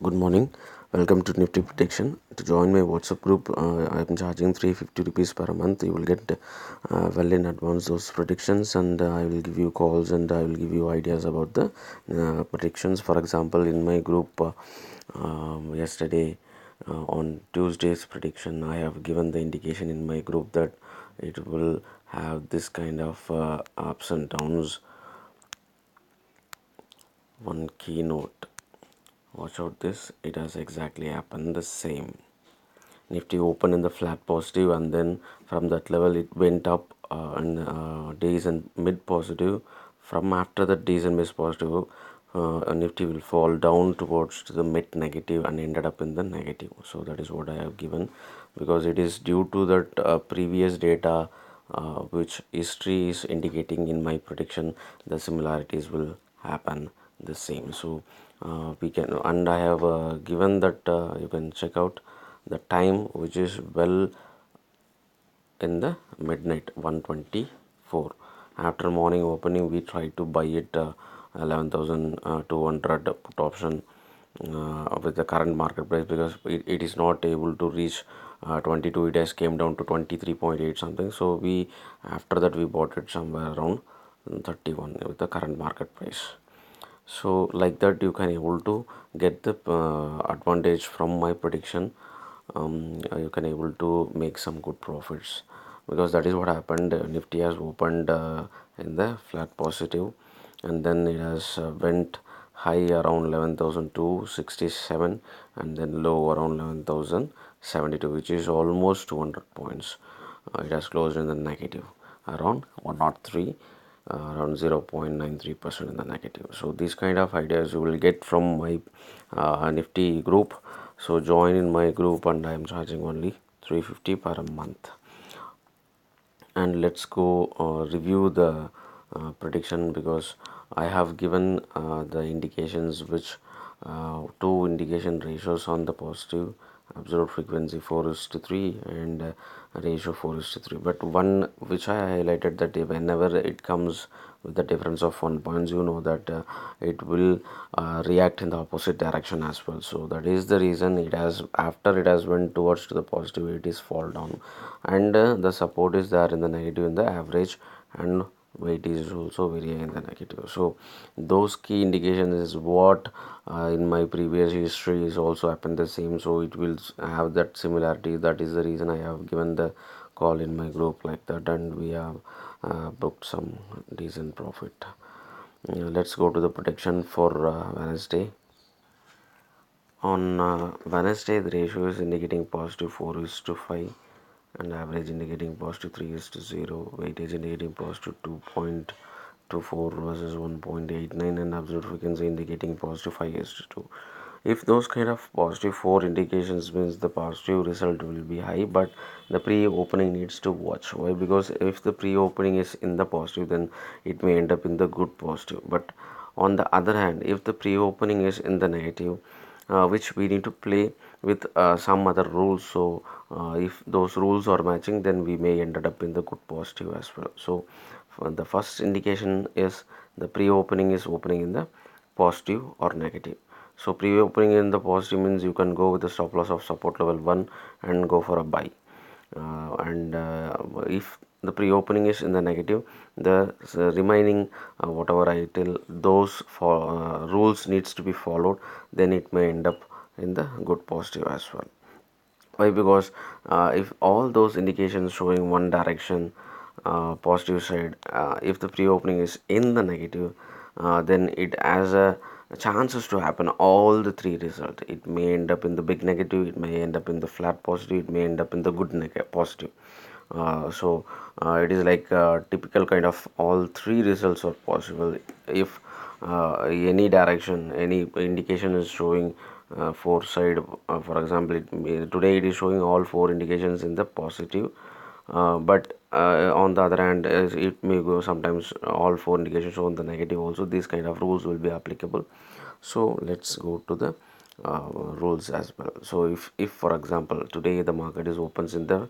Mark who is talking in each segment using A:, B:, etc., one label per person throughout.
A: Good morning. Welcome to Nifty Prediction. To join my WhatsApp group, I am charging 350 rupees per month. You will get well in advance those predictions, and I will give you calls and I will give you ideas about the predictions. For example, in my group yesterday on Tuesday's prediction, I have given the indication in my group that it will have this kind of ups and downs. One keynote. Watch out this, it has exactly happened the same. Nifty opened in the flat positive, and then from that level it went up and days and mid positive. From after that days and mid positive, Nifty will fall down towards the mid negative and ended up in the negative. So that is what I have given, because it is due to that previous data which history is indicating in my prediction the similarities will happen the same. So we can, and I have given that you can check out the time which is well in the midnight 124. After morning opening we try to buy it 11,200 put option with the current market price, because it is not able to reach 22. It has came down to 23.8 something, so we after that we bought it somewhere around 31 with the current market price. So like that you can able to get the advantage from my prediction. You can able to make some good profits, because that is what happened. Nifty has opened in the flat positive, and then it has went high around 11,267 and then low around 11,072, which is almost 200 points. It has closed in the negative around 103, around 0.93% in the negative. So these kind of ideas you will get from my Nifty group. So join in my group, and I am charging only 350 per month. And let's go review the prediction, because I have given the indications which two indication ratios on the positive: absolute frequency 4:3 and ratio 4:3. But one which I highlighted, that whenever it comes with the difference of 1 points, you know that it will react in the opposite direction as well. So that is the reason it has, after it has went towards to the positive, it is fall down, and the support is there in the negative in the average, and weight is also very high in the negative. So those key indications is what in my previous history is also happened the same, so it will have that similarity. That is the reason I have given the call in my group like that, and we have booked some decent profit. Let's go to the prediction for Wednesday. On Wednesday, the ratio is indicating positive 4:5, and average indicating positive 3:0, weightage indicating positive 2.24 versus 1.89, and absolute frequency indicating positive 5:2. If those kind of positive 4 indications means the positive result will be high, but the pre-opening needs to watch. Why? Because if the pre-opening is in the positive, then it may end up in the good positive. But on the other hand, if the pre-opening is in the negative, which we need to play with some other rules. So if those rules are matching, then we may end up in the good positive as well. So the first indication is the pre-opening is opening in the positive or negative. So pre-opening in the positive means you can go with the stop loss of support level 1 and go for a buy. And if the pre-opening is in the negative, the remaining whatever I tell, those for rules needs to be followed, then it may end up in the good positive as well. Why? Because if all those indications showing one direction, positive side, if the pre-opening is in the negative, then it has a chances to happen all the three result. It may end up in the big negative, it may end up in the flat positive, it may end up in the good positive. So it is like a typical kind of all three results are possible if any direction, any indication is showing four side. For example, today it is showing all four indications in the positive, but on the other hand, it may go sometimes all four indications show in the negative also. These kind of rules will be applicable. So let's go to the rules as well. So if for example today the market is opens in the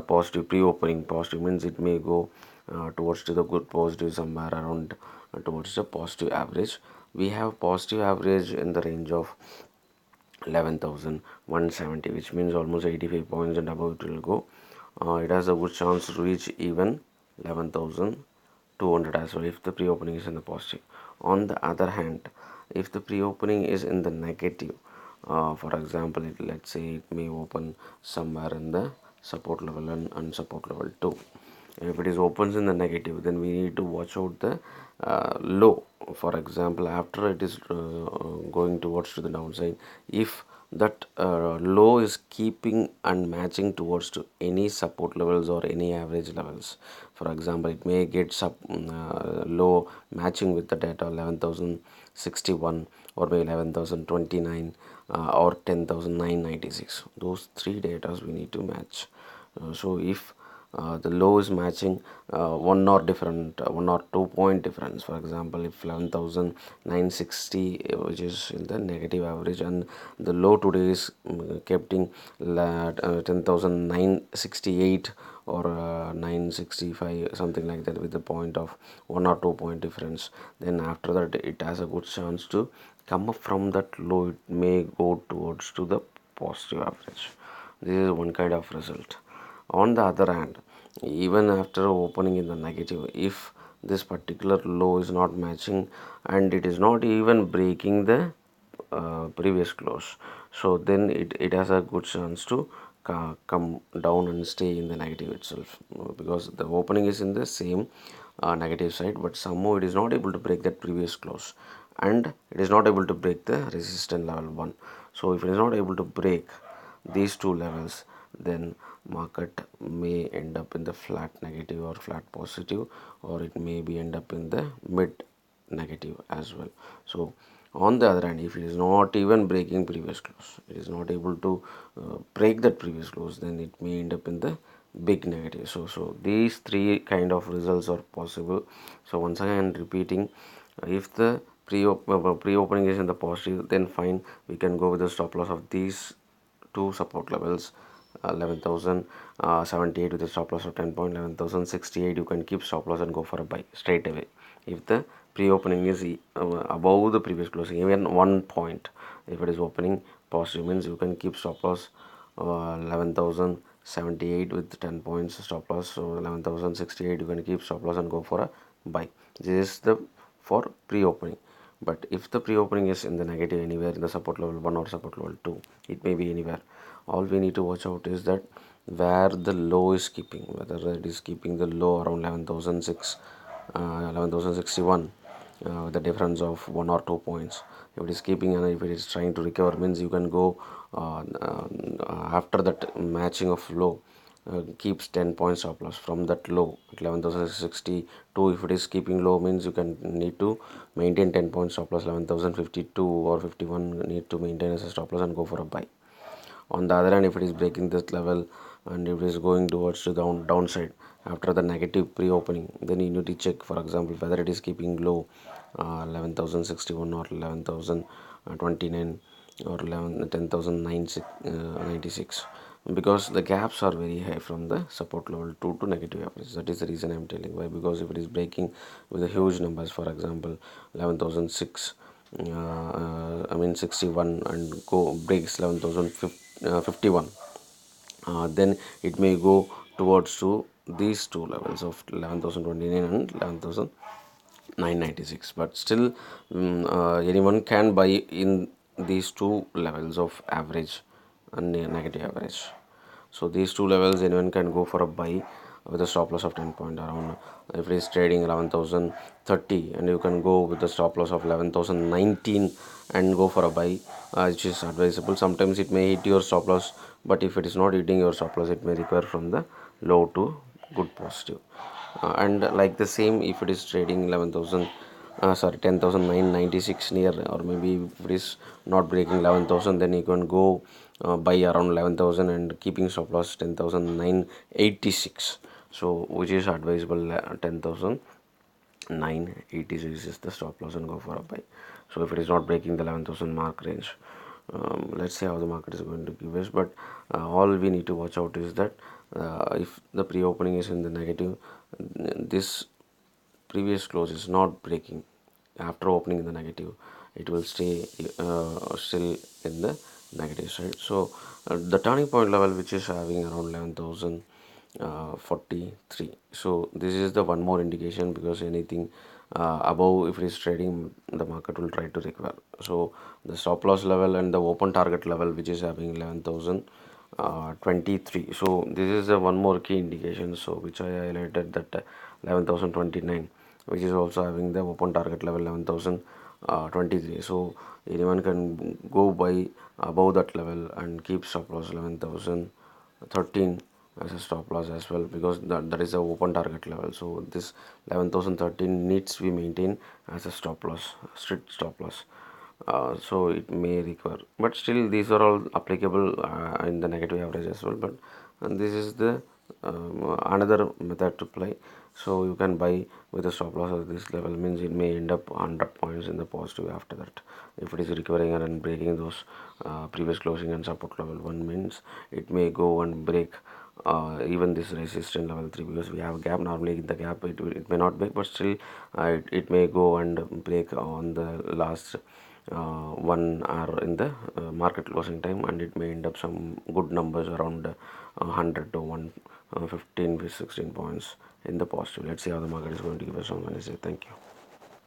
A: positive, pre-opening positive means it may go towards to the good positive somewhere around towards the positive average. We have positive average in the range of 11,170, which means almost 85 points and above it will go. It has a good chance to reach even 11,200 as well if the pre-opening is in the positive. On the other hand, if the pre-opening is in the negative, for example, let's say it may open somewhere in the support level and support level 2. If it is opens in the negative, then we need to watch out the low. For example, after it is going towards to the downside, if that low is keeping and matching towards to any support levels or any average levels, for example, it may get low matching with the data 11,061 or maybe 11,029 or 10,996. Those three data we need to match. So if the low is matching one or different 1 or 2 point difference, for example, if 11,960 which is in the negative average and the low today is kept in 10,968 or 965 something like that with the point of 1 or 2 point difference, then after that it has a good chance to come up from that low. It may go towards to the positive average. This is one kind of result. On the other hand, even after opening in the negative, if this particular low is not matching and it is not even breaking the previous close, so then it has a good chance to come down and stay in the negative itself, because the opening is in the same negative side, but somehow it is not able to break that previous close and it is not able to break the resistance level 1. So if it is not able to break these two levels, then market may end up in the flat negative or flat positive, or it may be end up in the mid negative as well. So on the other hand, if it is not even breaking previous close, it is not able to break that previous close, then it may end up in the big negative. So these three kind of results are possible. So once again repeating, if the pre-opening is in the positive, then fine, we can go with the stop loss of these two support levels, 11,078 with a stop loss of 10 point, 11,068 you can keep stop loss and go for a buy straight away. If the pre-opening is above the previous closing, even 1 point, if it is opening positive, means you can keep stop loss 11,078 with 10 points stop loss, so 11,068 you can keep stop loss and go for a buy. This is the for pre-opening. But if the pre-opening is in the negative anywhere in the support level 1 or support level 2, it may be anywhere. All we need to watch out is that where the low is keeping, whether it is keeping the low around 11,061 with the difference of 1 or 2 points. If it is keeping and if it is trying to recover, means you can go after that matching of low, keeps 10 points stop loss from that low at 11,062. If it is keeping low, means you can need to maintain 10 points stop loss. 11,052 or 51 need to maintain as a stop loss and go for a buy. On the other hand, if it is breaking this level and if it is going towards the downside after the negative pre-opening, then you need to check, for example, whether it is keeping low 11,061 or 11,029 or 10,996, because the gaps are very high from the support level 2 to negative average. That is the reason I am telling why, because if it is breaking with the huge numbers, for example 11,006 I mean 61 and go breaks 11,051, then it may go towards to these two levels of 11,029 and 11,996. But still anyone can buy in these two levels of average and negative average. So these two levels anyone can go for a buy with a stop loss of 10 point around. If it is trading 11,030, and you can go with the stop loss of 11,019 and go for a buy, which is advisable. Sometimes it may hit your stop loss, but if it is not hitting your stop loss, it may recover from the low to good positive. And like the same, if it is trading 11,000 sorry 10,996 near, or maybe if it is not breaking 11,000, then you can go buy around 11,000 and keeping stop loss 10,986. So which is advisable, 10,986 is the stop loss and go for a buy. So if it is not breaking the 11,000 mark range, let's see how the market is going to give us. But all we need to watch out is that if the pre-opening is in the negative, this previous close is not breaking after opening in the negative, it will stay still in the negative side. So the turning point level, which is having around 11,043. So this is the one more indication, because anything above, if it is trading, the market will try to recover. So the stop loss level and the open target level, which is having 11,000 23. So this is a one more key indication, so which I highlighted, that 11,029, which is also having the open target level 11,023. So anyone can go by above that level and keep stop loss 11,013 as a stop loss as well, because that is the open target level. So this 11,013 needs to be maintained as a stop loss, strict stop loss. So it may recover, but still these are all applicable in the negative average as well. But and this is the another method to play. So you can buy with a stop loss at this level, means it may end up 100 points in the positive after that, if it is recovering and breaking those previous closing and support level 1, means it may go and break even this resistance level 3, because we have a gap. Normally in the gap it may not break, but still it may go and break on the last 1 hour in the market closing time, and it may end up some good numbers around 100 to 115 to 16 points in the positive. Let's see how the market is going to give us on Wednesday. Thank you.